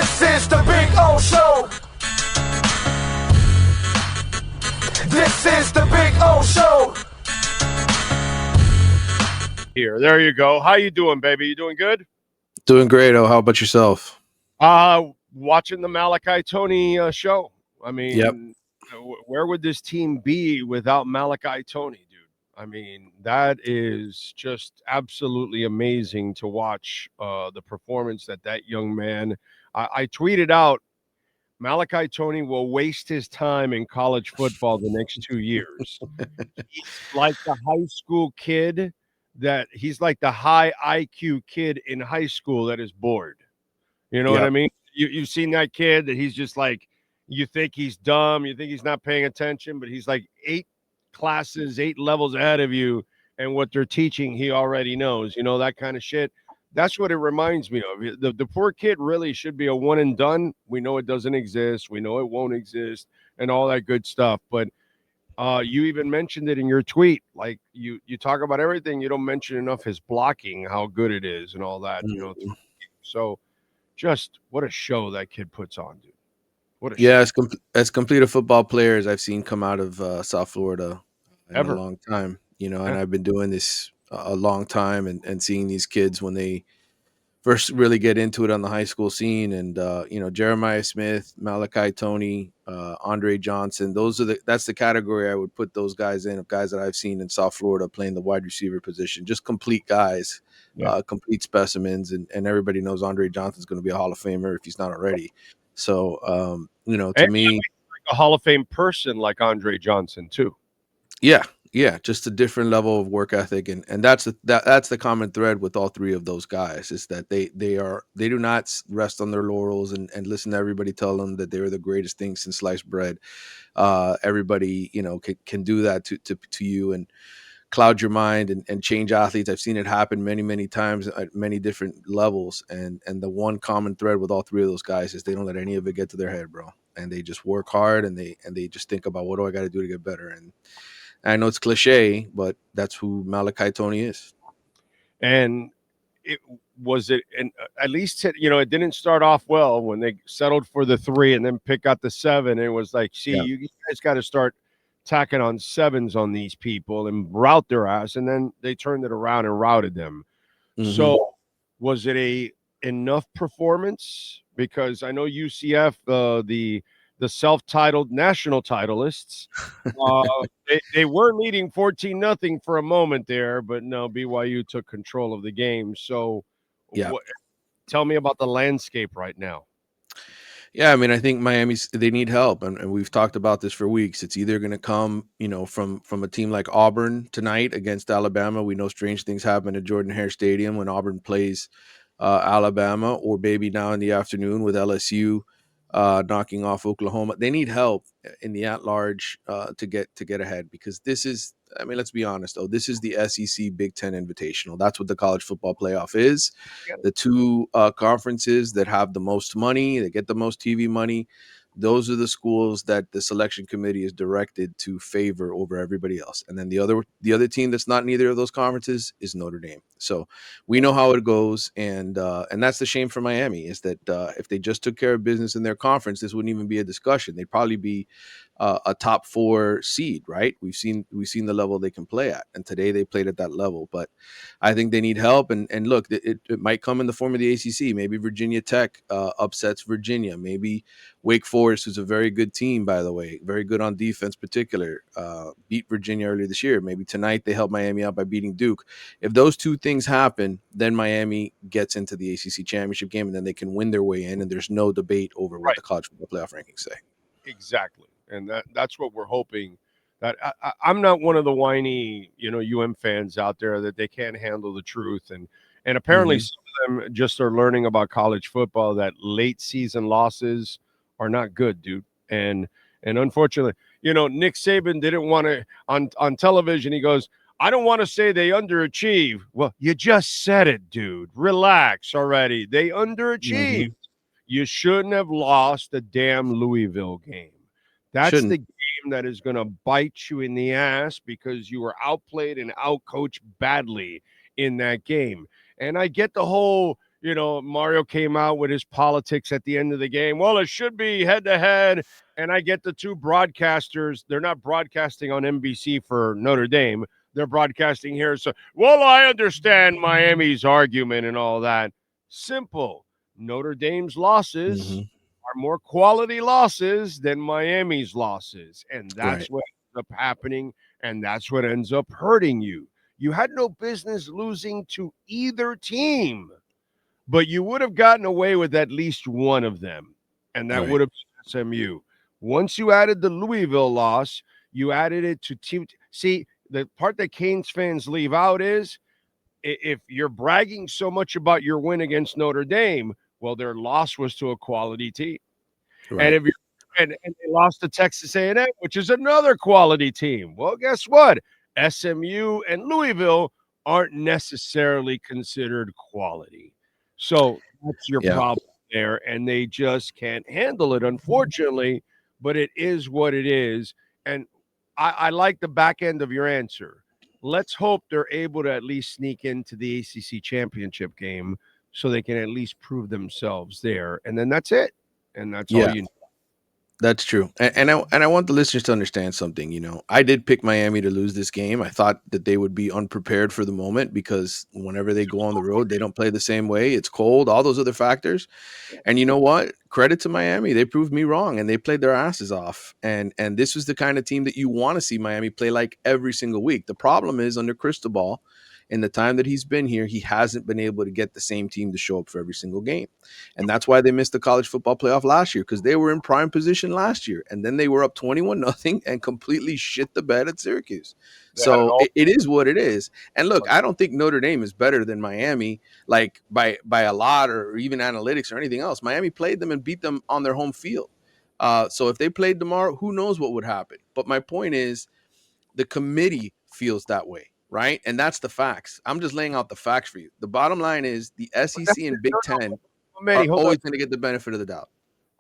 This is the Big O Show. This is the Big O Show. Here, there you go. How you doing, baby? You doing good? Doing great. Oh, how about yourself? Watching the Malachi Tony show. I mean, Yep. Where would this team be without Malachi Tony, dude? I mean, that is just absolutely amazing to watch the performance that young man. I tweeted out, Malachi Tony will waste his time in college football the next 2 years. He's like the high school kid he's like the high IQ kid in high school that is bored. You know what I mean? You've seen that kid that he's just like, you think he's dumb, you think he's not paying attention, but he's like 8 levels ahead of you, and what they're teaching, he already knows, that kind of shit. That's what it reminds me of. The poor kid really should be a one and done. We know it doesn't exist. We know it won't exist and all that good stuff. But you even mentioned it in your tweet. Like you talk about everything. You don't mention enough his blocking, how good it is and all that, So just what a show that kid puts on, dude. What a show. As complete a football player as I've seen come out of South Florida in a long time, and I've been doing this a long time and seeing these kids when they first really get into it on the high school scene. And Jeremiah Smith, Malachi Tony, Andre Johnson, that's the category I would put those guys in, of guys that I've seen in South Florida playing the wide receiver position. Just complete guys, complete specimens, and everybody knows Andre Johnson's going to be a Hall of Famer if he's not already. So to me, like a Hall of Fame person like Andre Johnson too. Yeah, just a different level of work ethic, and that's the common thread with all three of those guys, is that they do not rest on their laurels and listen to everybody tell them that they're the greatest thing since sliced bread. Everybody can do that to you and cloud your mind and change athletes. I've seen it happen many times at many different levels, and the one common thread with all three of those guys is they don't let any of it get to their head, bro, and they just work hard and they just think about, what do I got to do to get better. And I know it's cliche, but that's who Malachi Tony is. And at least it didn't start off well when they settled for the 3 and then pick out the 7. It was like, you guys got to start tacking on 7s on these people and route their ass. And then they turned it around and routed them. Mm-hmm. So was it enough performance? Because I know UCF, the self-titled national titleists, they were leading 14-0 for a moment there, but no, BYU took control of the game. So tell me about the landscape right now. Yeah, I mean, I think they need help, and we've talked about this for weeks. It's either going to come, from a team like Auburn tonight against Alabama. We know strange things happen at Jordan-Hare Stadium when Auburn plays Alabama, or maybe now in the afternoon with LSU knocking off Oklahoma. They need help in the at-large to get ahead, because this is, I mean, let's be honest though, this is the SEC Big Ten Invitational. That's what the college football playoff is. The two conferences that have the most money, that get the most TV money, those are the schools that the selection committee is directed to favor over everybody else. And then the other team that's not in either of those conferences is Notre Dame. So we know how it goes, and that's the shame for Miami, is that if they just took care of business in their conference, this wouldn't even be a discussion. They'd probably be a top 4 seed, right? We've seen the level they can play at, and today they played at that level. But I think they need help, and look, it might come in the form of the ACC. Maybe Virginia Tech upsets Virginia. Maybe Wake Forest, who's a very good team, by the way, very good on defense, particular, beat Virginia earlier this year. Maybe tonight they help Miami out by beating Duke. If those two things happen, then Miami gets into the ACC championship game, and then they can win their way in, and there's no debate over what the college football playoff rankings say. Exactly. And that's what we're hoping. That I'm not one of the whiny, UM fans out there that they can't handle the truth. And apparently some of them just are learning about college football, that late season losses are not good, dude. And unfortunately, Nick Saban didn't want to, on television, he goes, I don't want to say they underachieve. Well, you just said it, dude. Relax already. They underachieved. You shouldn't have lost the damn Louisville game. That's the game that is going to bite you in the ass, because you were outplayed and outcoached badly in that game. And I get the whole, Mario came out with his politics at the end of the game. Well, it should be head to head. And I get the two broadcasters. They're not broadcasting on NBC for Notre Dame. They're broadcasting here. So, well, I understand Miami's argument and all that. Simple. Notre Dame's losses are more quality losses than Miami's losses. And Right. that's what ends up happening. And that's what ends up hurting you. You had no business losing to either team, but you would have gotten away with at least one of them, and that Right. would have been SMU. Once you added the Louisville loss, you added it to team. See, the part that Canes fans leave out is if you're bragging so much about your win against Notre Dame, well, their loss was to a quality team. And Right. if you and they lost to Texas A&M, which is another quality team. Well, guess what? SMU and Louisville aren't necessarily considered quality. So that's your Yeah. problem there, and they just can't handle it, unfortunately. But it is what it is. And I like the back end of your answer. Let's hope they're able to at least sneak into the ACC championship game so they can at least prove themselves there. And then that's it. And that's all Yeah. you need. That's true. And I want the listeners to understand something. I did pick Miami to lose this game. I thought that they would be unprepared for the moment because whenever they go on the road, they don't play the same way. It's cold, all those other factors. And you know what? Credit to Miami. They proved me wrong and they played their asses off. And this was the kind of team that you want to see Miami play like every single week. The problem is under Cristobal, in the time that he's been here, he hasn't been able to get the same team to show up for every single game. And that's why they missed the college football playoff last year, because they were in prime position last year. And then they were up 21-0 and completely shit the bed at Syracuse. They had an So all it is what it is. And look, I don't think Notre Dame is better than Miami, like by a lot or even analytics or anything else. Miami played them and beat them on their home field. So if they played tomorrow, who knows what would happen. But my point is, the committee feels that way, right? And that's the facts. I'm just laying out the facts for you. The bottom line is the SEC and Big Ten Manny, are hold on. always going to get the benefit of the doubt.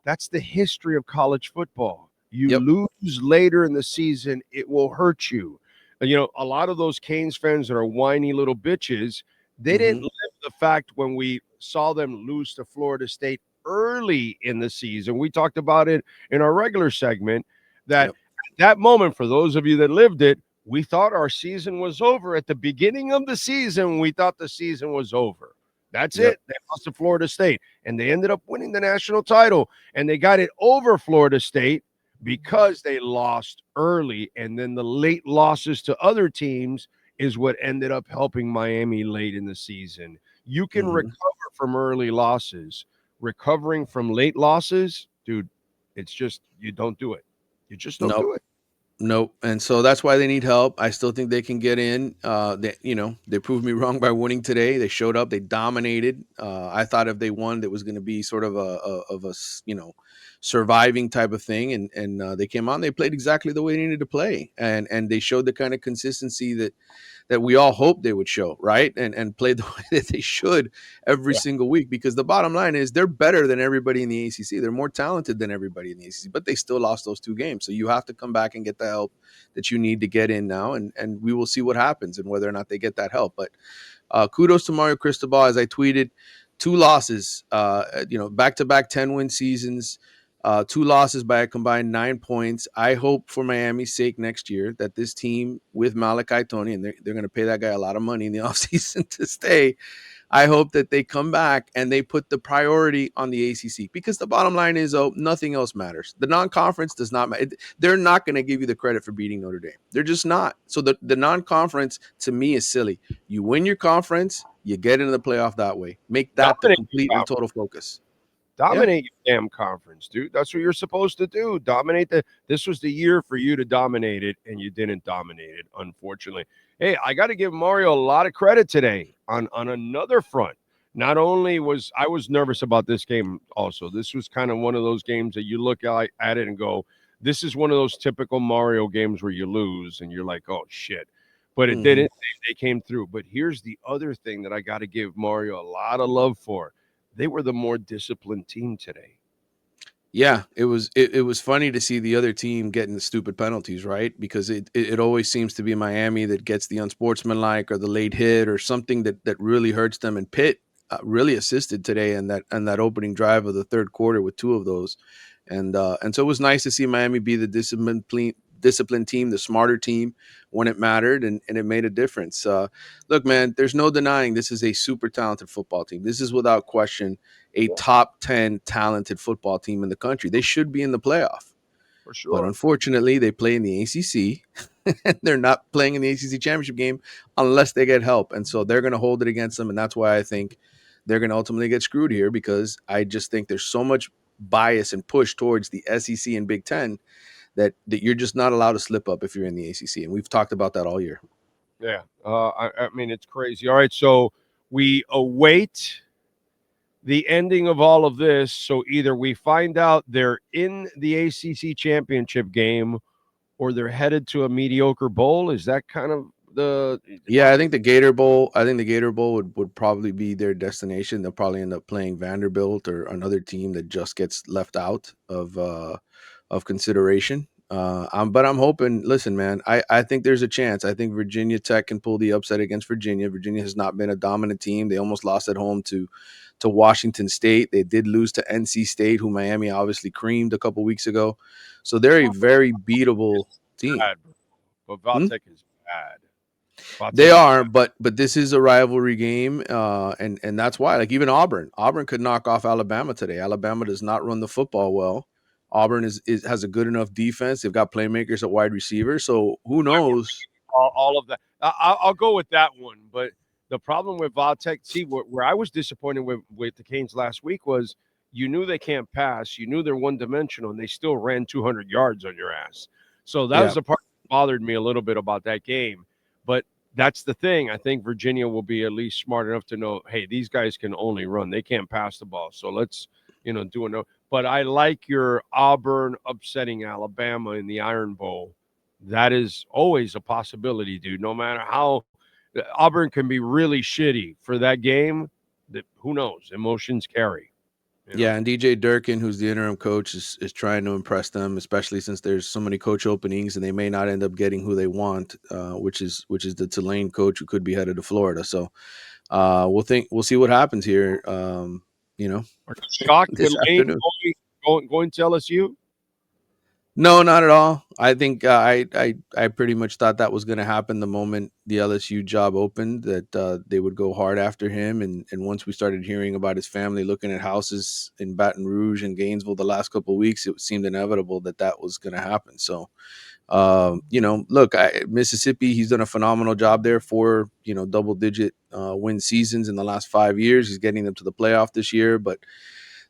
That's the history of college football. You Yep. lose later in the season, it will hurt you. And, a lot of those Canes fans that are whiny little bitches, they didn't live the fact when we saw them lose to Florida State early in the season. We talked about it in our regular segment that Yep. at that moment, for those of you that lived it, we thought our season was over. At the beginning of the season, we thought the season was over. That's Yep. it. They lost to Florida State, and they ended up winning the national title, and they got it over Florida State because they lost early, and then the late losses to other teams is what ended up helping Miami late in the season. You can recover from early losses. Recovering from late losses, dude, it's just you don't do it. You just don't Nope. do it. Nope. And so that's why they need help. I still think they can get in. They proved me wrong by winning today. They showed up. They dominated. I thought if they won, that was going to be sort of surviving type of thing. And they came on. They played exactly the way they needed to play, and they showed the kind of consistency that we all hoped they would show, right? And play the way that they should every single week, because the bottom line is they're better than everybody in the ACC. They're more talented than everybody in the ACC, but they still lost those two games. So you have to come back and get the help that you need to get in now, and we will see what happens and whether or not they get that help. But kudos to Mario Cristobal. As I tweeted, 2 losses, back-to-back 10-win seasons, 2 losses by a combined 9 points. I hope for Miami's sake next year that this team with Malachi Tony, and they're going to pay that guy a lot of money in the offseason to stay. I hope that they come back and they put the priority on the ACC, because the bottom line is, nothing else matters. The non-conference does not matter. They're not going to give you the credit for beating Notre Dame. They're just not. So the non-conference to me is silly. You win your conference, you get into the playoff that way. Make that the Dominate complete your and total focus. Dominate your damn conference, dude. That's what you're supposed to do. This was the year for you to dominate it, and you didn't dominate it, unfortunately. Hey, I got to give Mario a lot of credit today on another front. Not only was I was nervous about this game also. This was kind of one of those games that you look at it and go, this is one of those typical Mario games where you lose and you're like, oh shit. But it didn't. They came through. But here's the other thing that I got to give Mario a lot of love for. They were the more disciplined team today. Yeah, it was funny to see the other team getting the stupid penalties, right? Because it always seems to be Miami that gets the unsportsmanlike or the late hit or something that really hurts them. And Pitt, really assisted today in that opening drive of the third quarter with 2 of those. And so it was nice to see Miami be the disciplined team, the smarter team when it mattered, and it made a difference. Look, man, there's no denying this is a super talented football team. This is without question a top 10 talented football team in the country. They should be in the playoff. For But sure. unfortunately, they play in the ACC, and they're not playing in the ACC championship game unless they get help. And so they're going to hold it against them. And that's why I think they're going to ultimately get screwed here, because I just think there's so much bias and push towards the SEC and Big Ten that you're just not allowed to slip up if you're in the ACC. And we've talked about that all year. Yeah. I mean, it's crazy. All right. So we await the ending of all of this. So either we find out they're in the ACC championship game or they're headed to a mediocre bowl. Is that kind of the Yeah, I think the Gator Bowl. I think the Gator Bowl would probably be their destination. They'll probably end up playing Vanderbilt or another team that just gets left out of consideration. But I'm hoping. Listen, man, I think there's a chance. I think Virginia Tech can pull the upset against Virginia. Virginia has not been a dominant team. They almost lost at home to Washington State. They did lose to NC State, who Miami obviously creamed a couple weeks ago. So they're a very beatable team. bad? But Valtech is bad. They are, but this is a rivalry game, and that's why. Like even Auburn could knock off Alabama today. Alabama does not run the football well. Auburn has a good enough defense. They've got playmakers at wide receiver. So who knows? All of that. I'll go with that one. But the problem with Valtech, see, where I was disappointed with the Canes last week was you knew they can't pass. You knew they're one-dimensional, and they still ran 200 yards on your ass. So that was the part that bothered me a little bit about that game. But that's the thing. I think Virginia will be at least smart enough to know, hey, these guys can only run. They can't pass the ball. So let's, do a no. But I like your Auburn upsetting Alabama in the Iron Bowl. That is always a possibility, dude. No matter how Auburn can be really shitty for that game, that who knows? Emotions carry. Yeah, and DJ Durkin, who's the interim coach, is trying to impress them, especially since there's so many coach openings, and they may not end up getting who they want, which is the Tulane coach who could be headed to Florida. So we'll see what happens here. Are you shocked this Tulane afternoon. going to LSU? No, not at all. I think I pretty much thought that was going to happen the moment the LSU job opened, that they would go hard after him. And once we started hearing about his family looking at houses in Baton Rouge and Gainesville the last couple of weeks, it seemed inevitable that was going to happen. So, look, Mississippi, he's done a phenomenal job there for, double-digit win seasons in the last 5 years. He's getting them to the playoff this year, but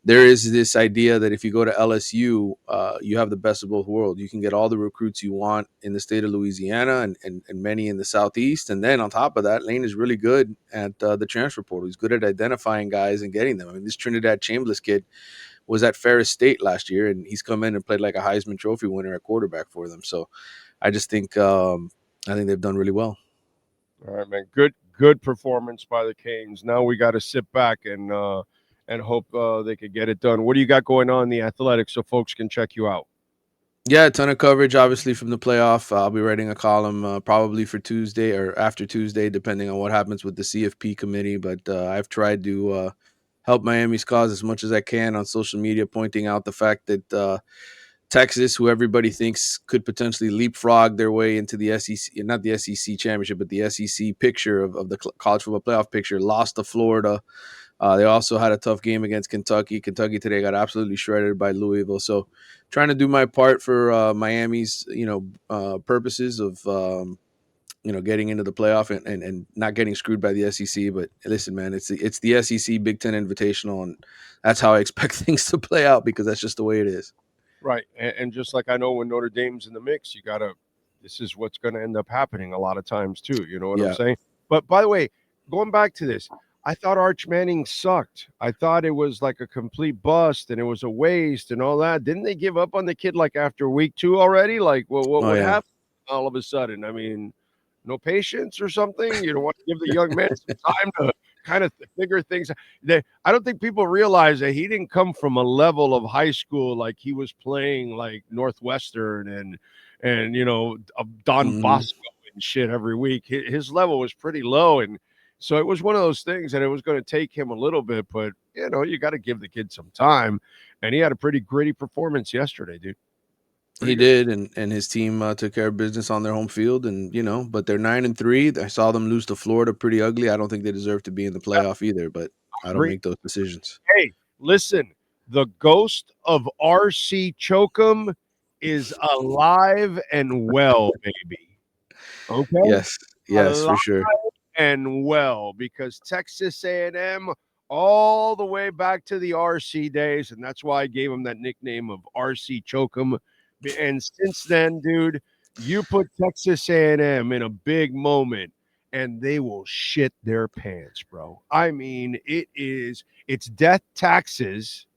there is this idea that if you go to LSU, you have the best of both worlds. You can get all the recruits you want in the state of Louisiana and many in the Southeast. And then on top of that, Lane is really good at the transfer portal. He's good at identifying guys and getting them. I mean, this Trinidad Chambliss kid was at Ferris State last year, and he's come in and played like a Heisman Trophy winner at quarterback for them. So I just think they've done really well. All right, man. Good performance by the Canes. Now we got to sit back and hope they could get it done. What do you got going on in the Athletics so folks can check you out? Yeah, a ton of coverage, obviously, from the playoff. I'll be writing a column probably for Tuesday or after Tuesday, depending on what happens with the CFP committee. But I've tried to help Miami's cause as much as I can on social media, pointing out the fact that Texas, who everybody thinks could potentially leapfrog their way into the SEC, not the SEC championship, but the SEC picture of the college football playoff picture, lost to Florida. They also had a tough game against Kentucky. Kentucky today got absolutely shredded by Louisville. So trying to do my part for Miami's, purposes of, getting into the playoff and not getting screwed by the SEC. But listen, man, it's the SEC Big Ten Invitational, and that's how I expect things to play out because that's just the way it is. Right. And just like I know when Notre Dame's in the mix, this is what's going to end up happening a lot of times too. You know what I'm saying? But by the way, going back to this, I thought Arch Manning sucked. I thought it was like a complete bust and it was a waste and all that. Didn't they give up on the kid like after week 2 already? Like, well, what happened all of a sudden? I mean, no patience or something? You don't want to give the young man some time to kind of figure things out. I don't think people realize that he didn't come from a level of high school like he was playing like Northwestern and Don Bosco and shit every week. His level was pretty low, and So it was one of those things that it was going to take him a little bit, but, you got to give the kid some time. And he had a pretty gritty performance yesterday, dude. He did, and his team took care of business on their home field, and but they're 9-3. I saw them lose to Florida pretty ugly. I don't think they deserve to be in the playoff either, but I don't make those decisions. Hey, listen, the ghost of R.C. Chokum is alive and well, baby. Okay? Yes, Alive for sure. and well, because Texas A&M all the way back to the RC days, and that's why I gave him that nickname of RC Chokum. And since then, dude, you put Texas A&M in a big moment, and they will shit their pants, bro. I mean, it's death, taxes,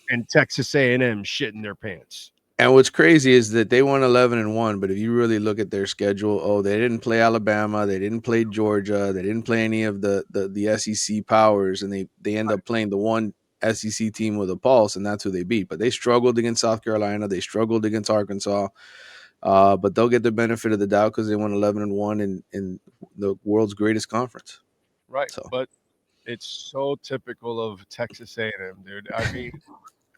and Texas A&M shitting their pants. And what's crazy is that they won 11-1, but if you really look at their schedule, they didn't play Alabama, they didn't play Georgia, they didn't play any of the SEC powers, and they end up playing the one SEC team with a pulse, and that's who they beat. But they struggled against South Carolina, they struggled against Arkansas, but they'll get the benefit of the doubt because they won 11-1 in the world's greatest conference. Right, but it's so typical of Texas A&M, dude. I mean,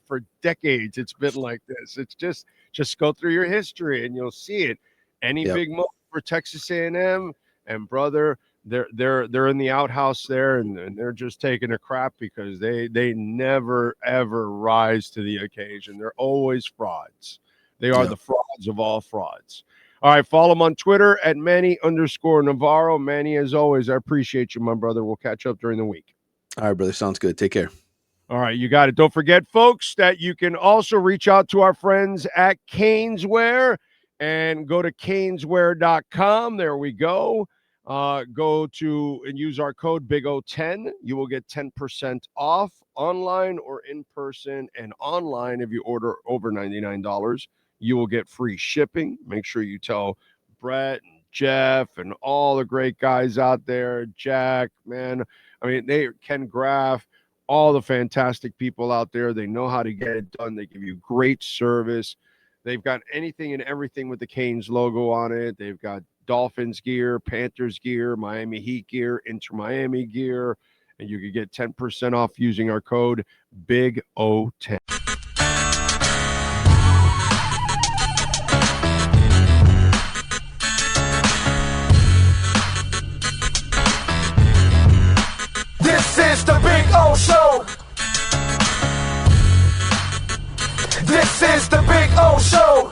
for decades it's been like this. It's just go through your history and you'll see it. Any big moment for Texas A&M, and brother, they're in the outhouse there, and they're just taking a crap because they never ever rise to the occasion. They're always frauds. They are the frauds of all frauds. All right, follow him on Twitter at Manny_Navarro. Manny, as always, I appreciate you, my brother. We'll catch up during the week. All right, brother. Sounds good. Take care. All right, you got it. Don't forget, folks, that you can also reach out to our friends at Caneswear and go to caneswear.com. There we go. Go to and use our code BIGO10. You will get 10% off online or in person. And online, if you order over $99, you will get free shipping. Make sure you tell Brett and Jeff and all the great guys out there, Jack, man. I mean, Ken Graff, all the fantastic people out there. They know how to get it done. They give you great service. They've got anything and everything with the Canes logo on it. They've got Dolphins gear, Panthers gear, Miami Heat gear, InterMiami gear, and you can get 10% off using our code BIGO10. This is the Big O Show. This is the Big O Show.